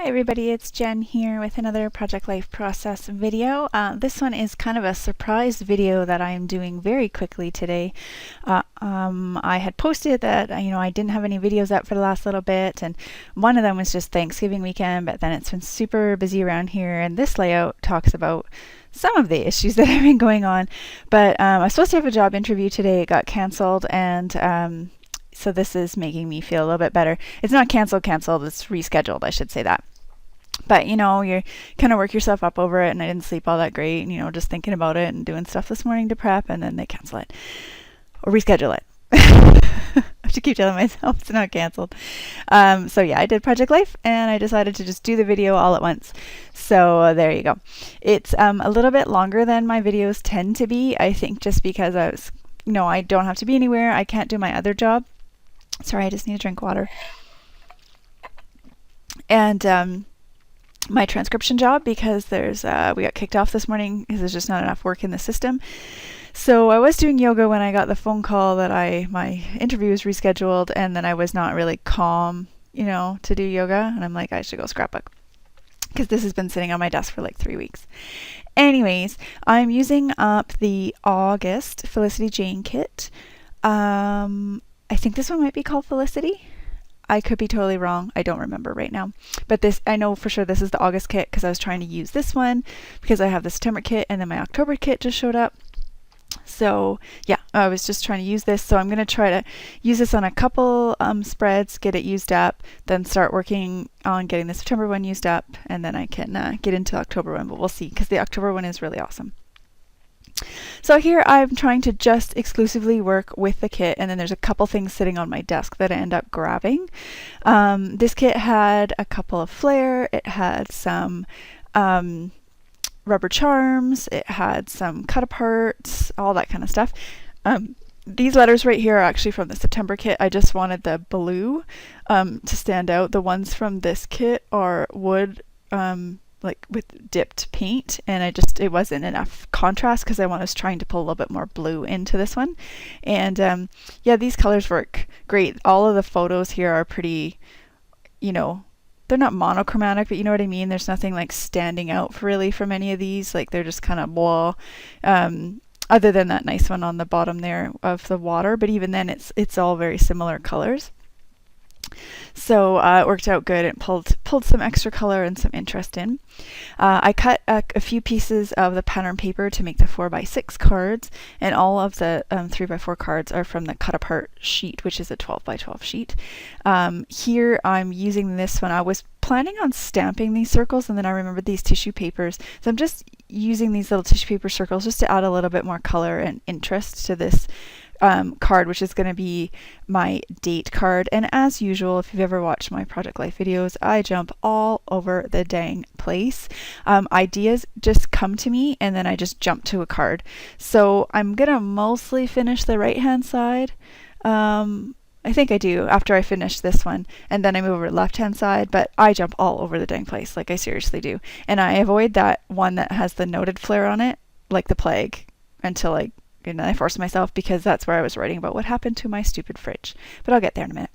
Hi everybody, it's Jen here with another Project Life Process video. This one is kind of a surprise video that I'm doing very quickly today. I had posted that I didn't have any videos up for the last little bit, and one of them was just Thanksgiving weekend, but then it's been super busy around here, and this layout talks about some of the issues that have been going on. But I was supposed to have a job interview today. It got canceled, and so this is making me feel a little bit better. It's not canceled, it's rescheduled, I should say that. But you're kind of work yourself up over it, and I didn't sleep all that great, and just thinking about it and doing stuff this morning to prep, and then they cancel it or reschedule it. I have to keep telling myself it's not canceled. So yeah, I did Project Life, and I decided to just do the video all at once. So there you go. It's a little bit longer than my videos tend to be, I think, just because I don't have to be anywhere. I can't do my other job. Sorry, I just need to drink water. And my transcription job, because we got kicked off this morning because there's just not enough work in the system. So I was doing yoga when I got the phone call that my interview was rescheduled, and then I was not really calm, to do yoga, and I'm like, I should go scrapbook, because this has been sitting on my desk for like 3 weeks. Anyways, I'm using up the August Felicity Jane kit. I think this one might be called Felicity. I could be totally wrong. I don't remember right now. But this, I know for sure this is the August kit, because I was trying to use this one because I have the September kit, and then my October kit just showed up. So yeah, I was just trying to use this. So I'm going to try to use this on a couple spreads, get it used up, then start working on getting the September one used up, and then I can get into the October one, but we'll see, because the October one is really awesome. So here I'm trying to just exclusively work with the kit, and then there's a couple things sitting on my desk that I end up grabbing. This kit had a couple of flare, it had some rubber charms, it had some cut aparts, all that kind of stuff. These letters right here are actually from the September kit. I just wanted the blue to stand out. The ones from this kit are wood, like with dipped paint, and it wasn't enough contrast because I was trying to pull a little bit more blue into this one. And yeah, these colors work great. All of the photos here are pretty, they're not monochromatic, but you know what I mean? There's nothing like standing out really from any of these. Like they're just kind of blah. Other than that nice one on the bottom there of the water, but even then it's all very similar colors. So it worked out good and pulled some extra color and some interest in. I cut a few pieces of the pattern paper to make the 4x6 cards, and all of the 3x4 cards are from the cut apart sheet, which is a 12x12 sheet. Here I'm using this one. I was planning on stamping these circles, and then I remembered these tissue papers, so I'm just using these little tissue paper circles just to add a little bit more color and interest to this card, which is going to be my date card. And as usual, if you've ever watched my Project Life videos, I jump all over the dang place. Ideas just come to me, and then I just jump to a card. So I'm going to mostly finish the right hand side. I think I do after I finish this one, and then I move over to the left hand side, but I jump all over the dang place, like I seriously do. And I avoid that one that has the noted flare on it, like the plague, until I force myself, because that's where I was writing about what happened to my stupid fridge. But I'll get there in a minute.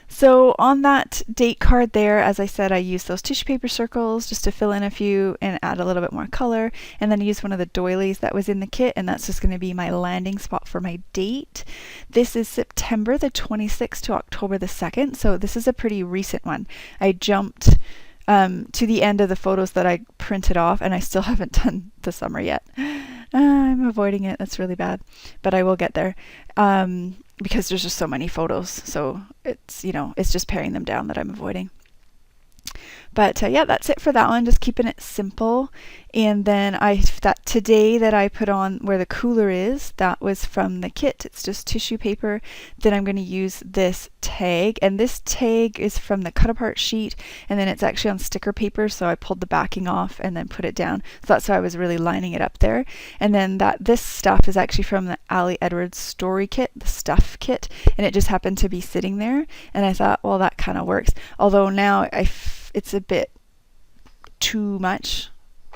So on that date card there, as I said, I used those tissue paper circles just to fill in a few and add a little bit more color. And then I used one of the doilies that was in the kit, and that's just going to be my landing spot for my date. This is September the 26th to October the 2nd. So this is a pretty recent one. I jumped to the end of the photos that I printed off, and I still haven't done the summer yet. I'm avoiding it. That's really bad, but I will get there because there's just so many photos. So it's just paring them down that I'm avoiding. But yeah, that's it for that one. Just keeping it simple. And then that today that I put on where the cooler is, that was from the kit. It's just tissue paper. Then I'm going to use this tag, and this tag is from the cut apart sheet, and then it's actually on sticker paper. So I pulled the backing off and then put it down. So that's why I was really lining it up there. And then this stuff is actually from the Ali Edwards story kit, the stuff kit, and it just happened to be sitting there. And I thought, well, that kind of works. Although now it's a bit too much,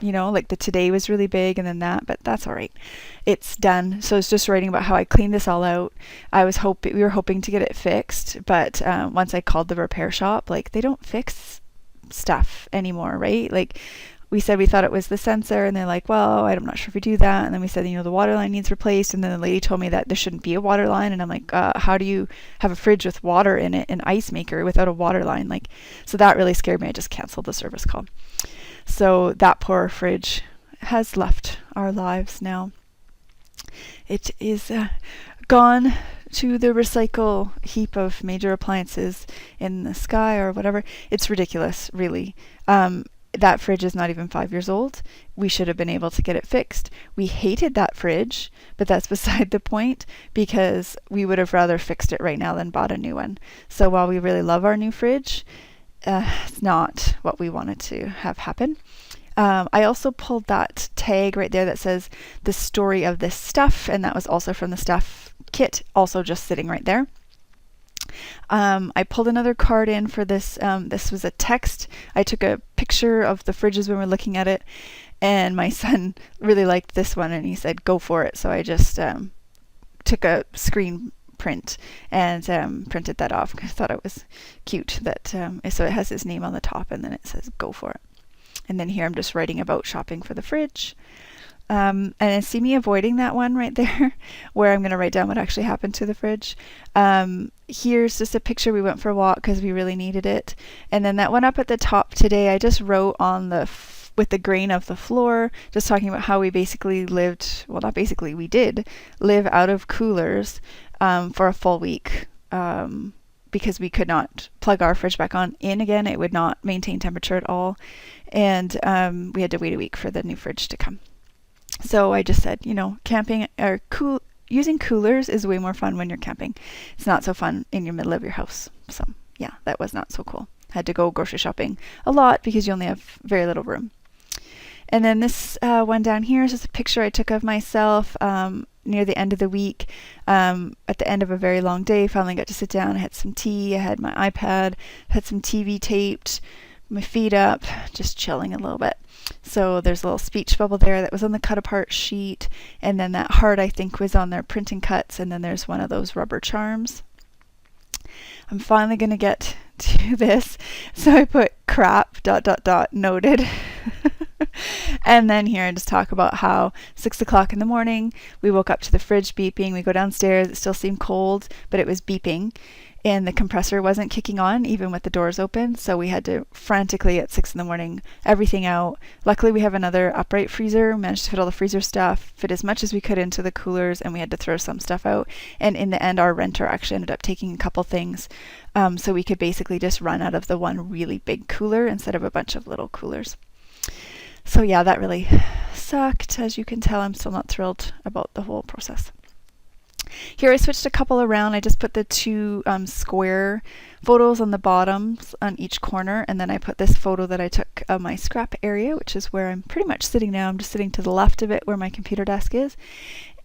like the today was really big and then that, but that's all right. It's done. So it's just writing about how I cleaned this all out. We were hoping to get it fixed, but once I called the repair shop, like they don't fix stuff anymore, right? Like we said we thought it was the sensor, and they're like, well, I'm not sure if we do that. And then we said, the water line needs replaced. And then the lady told me that there shouldn't be a water line. And I'm like, how do you have a fridge with water in it, an ice maker, without a water line? Like, so that really scared me. I just canceled the service call. So that poor fridge has left our lives now. It is gone to the recycle heap of major appliances in the sky or whatever. It's ridiculous, really. That fridge is not even 5 years old. We should have been able to get it fixed. We hated that fridge, but that's beside the point, because we would have rather fixed it right now than bought a new one. So while we really love our new fridge, it's not what we wanted to have happen. I also pulled that tag right there that says the story of this stuff, and that was also from the stuff kit, also just sitting right there. I pulled another card in for this. This was a text. I took a picture of the fridges when we were looking at it, and my son really liked this one, and he said, go for it. So I just took a screen print and printed that off. I thought it was cute that so it has his name on the top, and then it says, go for it. And then here I'm just writing about shopping for the fridge. And I see me avoiding that one right there where I'm going to write down what actually happened to the fridge. Here's just a picture. We went for a walk because we really needed it. And then that one up at the top today, I just wrote on with the grain of the floor, just talking about how we basically lived, well, not basically, we did live out of coolers for a full week. Because we could not plug our fridge back in again. It would not maintain temperature at all. And we had to wait a week for the new fridge to come. So I just said, camping or using coolers is way more fun when you're camping. It's not so fun in the middle of your house. So yeah, that was not so cool. Had to go grocery shopping a lot because you only have very little room. And then this one down here is just a picture I took of myself near the end of the week. At the end of a very long day, finally got to sit down. I had some tea. I had my iPad, had some TV taped, my feet up, just chilling a little bit. So there's a little speech bubble there that was on the cut apart sheet. And then that heart, I think, was on their printing cuts. And then there's one of those rubber charms. I'm finally going to get to this. So I put crap, ... noted. And then here I just talk about how 6 o'clock in the morning, we woke up to the fridge beeping. We go downstairs. It still seemed cold, but it was beeping. And the compressor wasn't kicking on, even with the doors open. So we had to frantically at 6 in the morning, everything out. Luckily, we have another upright freezer. Managed to fit all the freezer stuff, fit as much as we could into the coolers, and we had to throw some stuff out. And in the end, our renter actually ended up taking a couple things. So we could basically just run out of the one really big cooler instead of a bunch of little coolers. So yeah, that really sucked. As you can tell, I'm still not thrilled about the whole process. Here I switched a couple around. I just put the two square photos on the bottoms on each corner, and then I put this photo that I took of my scrap area, which is where I'm pretty much sitting now. I'm just sitting to the left of it where my computer desk is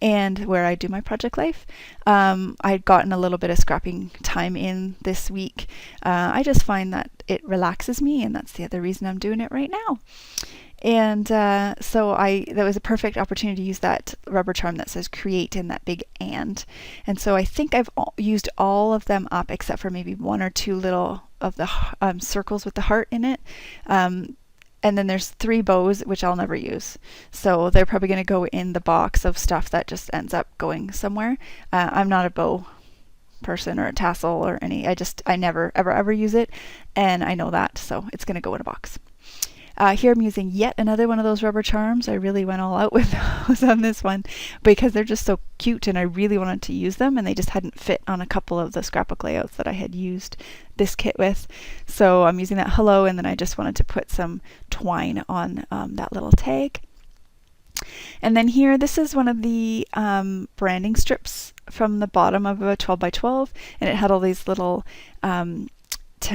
and where I do my project life. I'd gotten a little bit of scrapping time in this week. I just find that it relaxes me, and that's the other reason I'm doing it right now. And so that was a perfect opportunity to use that rubber charm that says create in that big and. And so I think I've used all of them up except for maybe one or two little of the circles with the heart in it. And then there's 3 bows, which I'll never use. So they're probably going to go in the box of stuff that just ends up going somewhere. I'm not a bow person or a tassel or any. I never, ever use it. And I know that. So it's going to go in a box. Here I'm using yet another one of those rubber charms. I really went all out with those on this one because they're just so cute, and I really wanted to use them, and they just hadn't fit on a couple of the scrapbook layouts that I had used this kit with. So I'm using that hello, and then I just wanted to put some twine on that little tag. And then here, this is one of the branding strips from the bottom of a 12 by 12, and it had all these little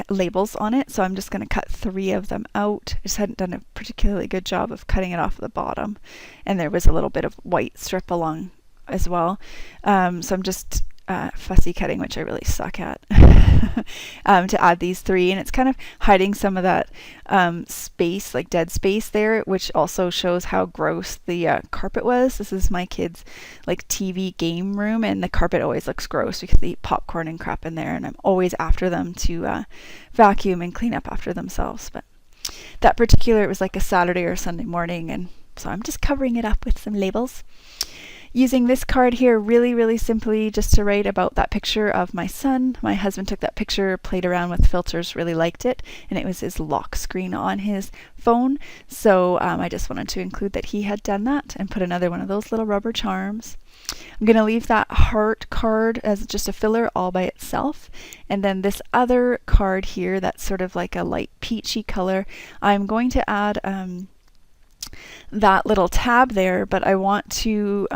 labels on it, so I'm just going to cut 3 of them out. I just hadn't done a particularly good job of cutting it off the bottom, and there was a little bit of white strip along as well. So I'm just fussy cutting, which I really suck at, to add these 3, and it's kind of hiding some of that space, like dead space there, which also shows how gross the carpet was. This is my kids' like TV game room, and the carpet always looks gross because they eat popcorn and crap in there, and I'm always after them to vacuum and clean up after themselves. But That particular, it was like a Saturday or Sunday morning, and so I'm just covering it up with some labels. Using this card here really, really simply just to write about that picture of my son. My husband took that picture, played around with filters, really liked it, and it was his lock screen on his phone. So I just wanted to include that he had done that and put another one of those little rubber charms. I'm going to leave that heart card as just a filler all by itself. And then this other card here that's sort of like a light peachy color, I'm going to add that little tab there, but I want to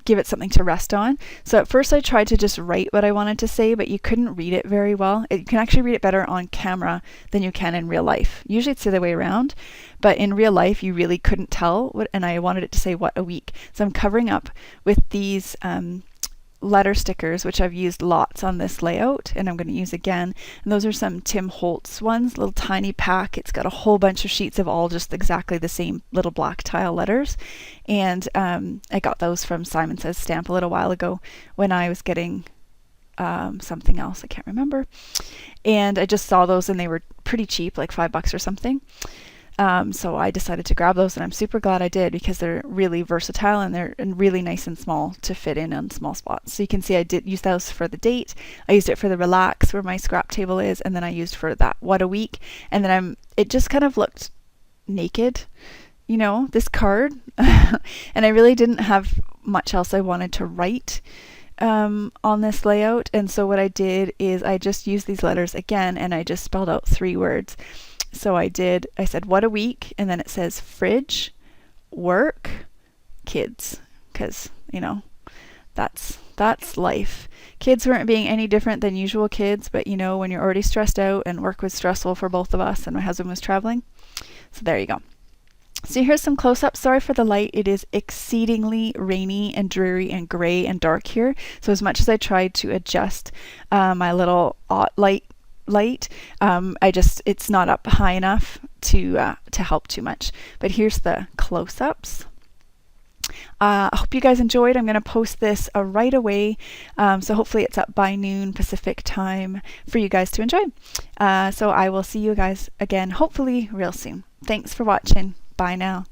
give it something to rest on. So at first I tried to just write what I wanted to say, but you couldn't read it very well. You can actually read it better on camera than you can in real life. Usually it's the other way around, but in real life you really couldn't tell what, and I wanted it to say what a week. So I'm covering up with these letter stickers, which I've used lots on this layout and I'm going to use again. And those are some Tim Holtz ones, little tiny pack. It's got a whole bunch of sheets of all just exactly the same little black tile letters. And I got those from Simon Says Stamp a little while ago when I was getting something else, I can't remember. And I just saw those and they were pretty cheap, like $5 or something. So I decided to grab those, and I'm super glad I did because they're really versatile and they're really nice and small to fit in on small spots. So you can see I did use those for the date. I used it for the relax where my scrap table is, and then I used for that what a week. And then it just kind of looked naked, you know, this card. And I really didn't have much else I wanted to write on this layout. And so what I did is I just used these letters again and I just spelled out 3 words. So I said, what a week, and then it says fridge, work, kids, because, you know, that's life. Kids weren't being any different than usual kids, but, you know, when you're already stressed out, and work was stressful for both of us, and my husband was traveling. So there you go. So here's some close-ups. Sorry for the light. It is exceedingly rainy and dreary and gray and dark here. So as much as I tried to adjust my little light, it's not up high enough to help too much. But here's the close-ups. I hope you guys enjoyed. I'm going to post this right away, so hopefully it's up by noon Pacific time for you guys to enjoy. So I will see you guys again hopefully real soon. Thanks for watching. Bye now.